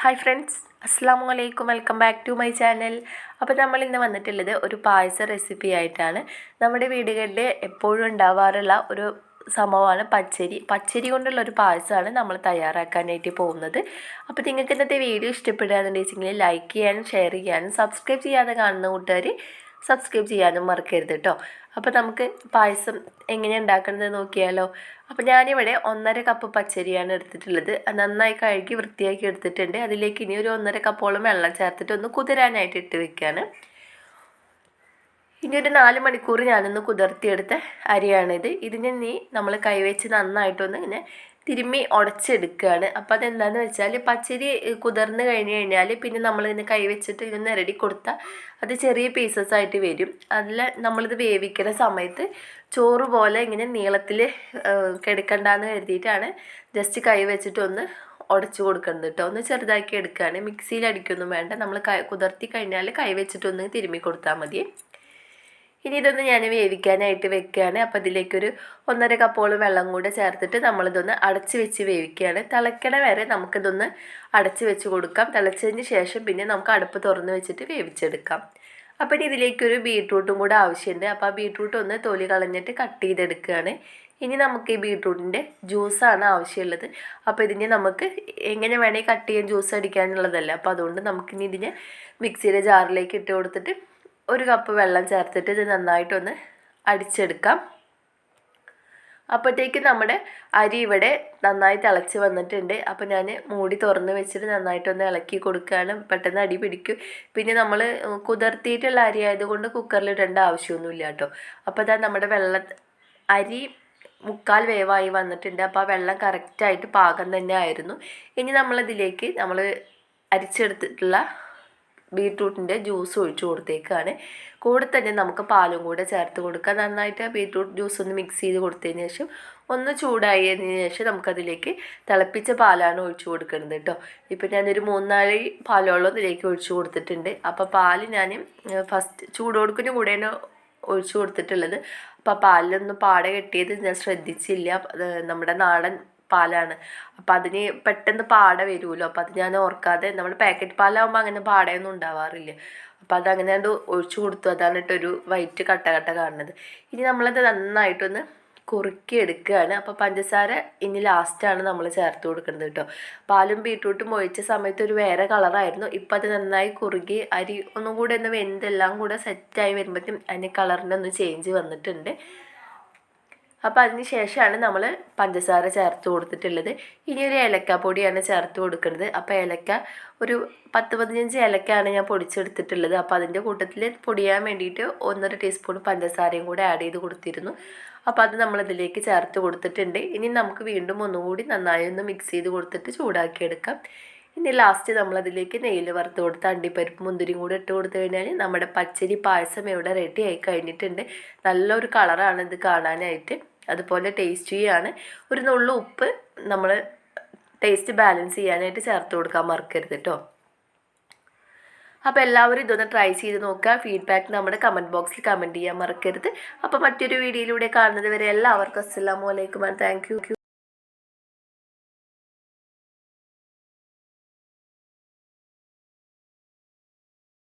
Hi friends, അസ്സാമു അലൈക്കും. Welcome back to my channel. അപ്പോൾ നമ്മൾ ഇന്ന് വന്നിട്ടുള്ളത് ഒരു പായസ റെസിപ്പി ആയിട്ടാണ്. നമ്മുടെ വീടുകളിൽ എപ്പോഴും ഉണ്ടാവാറുള്ള ഒരു സംഭവമാണ് പച്ചരി കൊണ്ടുള്ള ഒരു പായസമാണ് നമ്മൾ തയ്യാറാക്കാനായിട്ട് പോകുന്നത്. അപ്പോൾ നിങ്ങൾക്ക് ഇന്നത്തെ വീഡിയോ ഇഷ്ടപ്പെടുകയാണെന്നുണ്ടെങ്കിൽ ലൈക്ക് ചെയ്യാനും ഷെയർ ചെയ്യാനും സബ്സ്ക്രൈബ് ചെയ്യാതെ കാണുന്ന കൂട്ടുകാർ സബ്സ്ക്രൈബ് ചെയ്യാനും മറക്കരുത് കേട്ടോ. അപ്പോൾ നമുക്ക് പായസം എങ്ങനെ ഉണ്ടാക്കുന്നത് നോക്കിയാലോ. അപ്പോൾ ഞാനിവിടെ 1.5 കപ്പ് പച്ചരിയാണ് എടുത്തിട്ടുള്ളത്. നന്നായി കഴുകി വൃത്തിയാക്കി എടുത്തിട്ടുണ്ട്. അതിലേക്ക് ഇനി ഒരു 1.5 കപ്പോളം വെള്ളം ചേർത്തിട്ട് ഒന്ന് കുതിരാനായിട്ട് ഇട്ട് വെക്കുകയാണ്. ഇനി ഒരു 4 മണിക്കൂർ ഞാനൊന്ന് കുതിർത്തിയെടുത്ത അരിയാണിത്. ഇതിനെ നമ്മൾ കൈവച്ച് നന്നായിട്ടൊന്ന് ഇങ്ങനെ തിരുമ്മി ഉടച്ചെടുക്കുകയാണ്. അപ്പോൾ അതെന്താണെന്ന് വെച്ചാൽ പച്ചരി കുതിർന്ന് കഴിഞ്ഞാൽ പിന്നെ നമ്മളിതിനെ കൈവച്ചിട്ട് ഇതൊന്ന് ഇരടി കൊടുത്താൽ അത് ചെറിയ പീസസ് ആയിട്ട് വരും. അതിൽ നമ്മളിത് വേവിക്കുന്ന സമയത്ത് ചോറ് പോലെ ഇങ്ങനെ നീളത്തിൽ കിടക്കണ്ടെന്ന് കരുതിയിട്ടാണ് ജസ്റ്റ് കൈ വെച്ചിട്ടൊന്ന് ഉടച്ചു കൊടുക്കുന്നത് കേട്ടോ. ഒന്ന് ചെറുതാക്കി എടുക്കുകയാണ്. മിക്സിയിൽ അടിക്കൊന്നും വേണ്ട. നമ്മൾ കുതിർത്തി കഴിഞ്ഞാൽ കൈ വെച്ചിട്ടൊന്ന് തിരുമ്മി കൊടുത്താൽ മതി. ഇനി ഇതൊന്ന് ഞാൻ വേവിക്കാനായിട്ട് വെക്കുകയാണ്. അപ്പോൾ ഇതിലേക്കൊരു 1.5 കപ്പോളം വെള്ളം കൂടെ ചേർത്തിട്ട് നമ്മളിതൊന്ന് അടച്ച് വെച്ച് വേവിക്കുകയാണ്. തിളയ്ക്കണ വരെ നമുക്കിതൊന്ന് അടച്ച് വെച്ച് കൊടുക്കാം. തിളച്ചതിന് ശേഷം പിന്നെ നമുക്ക് അടുപ്പ് തുറന്ന് വെച്ചിട്ട് വേവിച്ചെടുക്കാം. അപ്പോൾ ഇനി ഇതിലേക്കൊരു ബീട്രൂട്ടും കൂടെ ആവശ്യമുണ്ട്. അപ്പോൾ ആ ബീട്രൂട്ട് ഒന്ന് തൊലി കളഞ്ഞിട്ട് കട്ട് ചെയ്തെടുക്കുകയാണ്. ഇനി നമുക്ക് ഈ ബീട്രൂട്ടിൻ്റെ ജ്യൂസാണ് ആവശ്യമുള്ളത്. അപ്പോൾ ഇതിനെ നമുക്ക് എങ്ങനെ വേണമെങ്കിൽ കട്ട് ചെയ്യാൻ ജ്യൂസ് അടിക്കാനുള്ളതല്ല. അപ്പോൾ അതുകൊണ്ട് നമുക്കിനി ഇതിനെ മിക്സിയുടെ ജാറിലേക്ക് ഇട്ട് കൊടുത്തിട്ട് 1 കപ്പ് വെള്ളം ചേർത്തിട്ട് ഇത് നന്നായിട്ടൊന്ന് അടിച്ചെടുക്കാം. അപ്പോഴത്തേക്ക് നമ്മുടെ അരി ഇവിടെ നന്നായി തിളച്ച് വന്നിട്ടുണ്ട്. അപ്പോൾ ഞാൻ മൂടി തുറന്ന് വെച്ചിട്ട് നന്നായിട്ടൊന്ന് ഇളക്കി കൊടുക്കുകയാണ്. പെട്ടെന്ന് അടി പിടിക്കും. പിന്നെ നമ്മൾ കുതിർത്തിയിട്ടുള്ള അരി ആയതുകൊണ്ട് കുക്കറിൽ ഇടേണ്ട ആവശ്യമൊന്നുമില്ല കേട്ടോ. അപ്പോൾ ഇതാ നമ്മുടെ അരി 3/4 വേവായി വന്നിട്ടുണ്ട്. അപ്പോൾ ആ വെള്ളം കറക്റ്റായിട്ട് പാകം തന്നെ ആയിരുന്നു. ഇനി നമ്മളിതിലേക്ക് നമ്മൾ അരിച്ചെടുത്തിട്ടുള്ള ബീട്രൂട്ടിൻ്റെ ജ്യൂസ് ഒഴിച്ച് കൊടുത്തേക്കാണ്. കൂടെ തന്നെ നമുക്ക് പാലും കൂടെ ചേർത്ത് കൊടുക്കാം. നന്നായിട്ട് ബീട്രൂട്ട് ജ്യൂസ് ഒന്ന് മിക്സ് ചെയ്ത് കൊടുത്തതിന് ശേഷം ഒന്ന് ചൂടായതിന് ശേഷം നമുക്കതിലേക്ക് തിളപ്പിച്ച പാലാണ് ഒഴിച്ച് കൊടുക്കുന്നത് കേട്ടോ. ഇപ്പം ഞാനൊരു 3-4 പാലോളം ഇതിലേക്ക് ഒഴിച്ച് കൊടുത്തിട്ടുണ്ട്. അപ്പോൾ പാല് ഞാൻ ഫസ്റ്റ് ചൂടോടുക്കിന് കൂടെയാണ് ഒഴിച്ച് കൊടുത്തിട്ടുള്ളത്. അപ്പോൾ പാലിലൊന്നും പാട കെട്ടിയത് ഞാൻ ശ്രദ്ധിച്ചില്ല. നമ്മുടെ നാടൻ പാലാണ്. അപ്പോൾ അതിന് പെട്ടെന്ന് പാട വരുമല്ലോ. അപ്പോൾ അത് ഞാൻ ഓർക്കാതെ, നമ്മുടെ പാക്കറ്റ് പാലാകുമ്പോൾ അങ്ങനെ പാടയൊന്നും ഉണ്ടാവാറില്ല. അപ്പോൾ അതങ്ങനെ കണ്ട് ഒഴിച്ചു കൊടുത്തു. അതാണ് ഒരു വൈറ്റ് കട്ട കാണുന്നത്. ഇനി നമ്മളത് നന്നായിട്ടൊന്ന് കുറുക്കി എടുക്കുകയാണ്. അപ്പോൾ പഞ്ചസാര ഇനി ലാസ്റ്റാണ് നമ്മൾ ചേർത്ത് കൊടുക്കുന്നത് കേട്ടോ. പാലും ബീട്രൂട്ടും ഒഴിച്ച സമയത്ത് ഒരു വേറെ കളറായിരുന്നു. ഇപ്പം അത് നന്നായി കുറുകി അരി ഒന്നും കൂടെ ഒന്ന് വെന്തെല്ലാം കൂടെ സെറ്റായി വരുമ്പോഴത്തേക്കും അതിന് കളറിനൊന്ന് ചേഞ്ച് വന്നിട്ടുണ്ട്. അപ്പോൾ അതിന് ശേഷമാണ് നമ്മൾ പഞ്ചസാര ചേർത്ത് കൊടുത്തിട്ടുള്ളത്. ഇനി ഒരു ഏലക്കാപ്പൊടിയാണ് ചേർത്ത് കൊടുക്കുന്നത്. അപ്പോൾ ഏലക്ക ഒരു 10-15 ഏലക്കയാണ് ഞാൻ പൊടിച്ചെടുത്തിട്ടുള്ളത്. അപ്പോൾ അതിൻ്റെ കൂട്ടത്തിൽ പൊടിയാൻ വേണ്ടിയിട്ട് 1.5 ടീസ്പൂൺ പഞ്ചസാരയും കൂടെ ആഡ് ചെയ്ത് കൊടുത്തിരുന്നു. അപ്പോൾ അത് നമ്മളിതിലേക്ക് ചേർത്ത് കൊടുത്തിട്ടുണ്ട്. ഇനി നമുക്ക് വീണ്ടും ഒന്നുകൂടി നന്നായി ഒന്ന് മിക്സ് ചെയ്ത് കൊടുത്തിട്ട് ചൂടാക്കിയെടുക്കാം. ഇനി ലാസ്റ്റ് നമ്മളതിലേക്ക് നെയ്യിൽ വറുത്ത് കൊടുത്ത് അണ്ടിപ്പരിപ്പ് മുന്തിരിയും കൂടെ ഇട്ട് കൊടുത്തു കഴിഞ്ഞാൽ നമ്മുടെ പച്ചരി പായസം ഇവിടെ റെഡി ആയി കഴിഞ്ഞിട്ടുണ്ട്. നല്ലൊരു കളറാണ് ഇത് കാണാനായിട്ട്. അതുപോലെ ടേസ്റ്റിയാണ്. ഒരു നുള്ളു ഉപ്പ് നമ്മൾ ടേസ്റ്റ് ബാലൻസ് ചെയ്യാനായിട്ട് ചേർത്ത് കൊടുക്കാൻ മറക്കരുത് കേട്ടോ. അപ്പോൾ എല്ലാവരും ഇതൊന്ന് ട്രൈ ചെയ്ത് നോക്കുക. ഫീഡ്ബാക്ക് നമ്മുടെ കമൻറ്റ് ബോക്സിൽ കമൻറ്റ് ചെയ്യാൻ മറക്കരുത്. അപ്പോൾ മറ്റൊരു വീഡിയോയിലൂടെ കാണുന്നത് വരെ എല്ലാവർക്കും അസ്സലാമു അലൈക്കും ആൻഡ് താങ്ക് യു.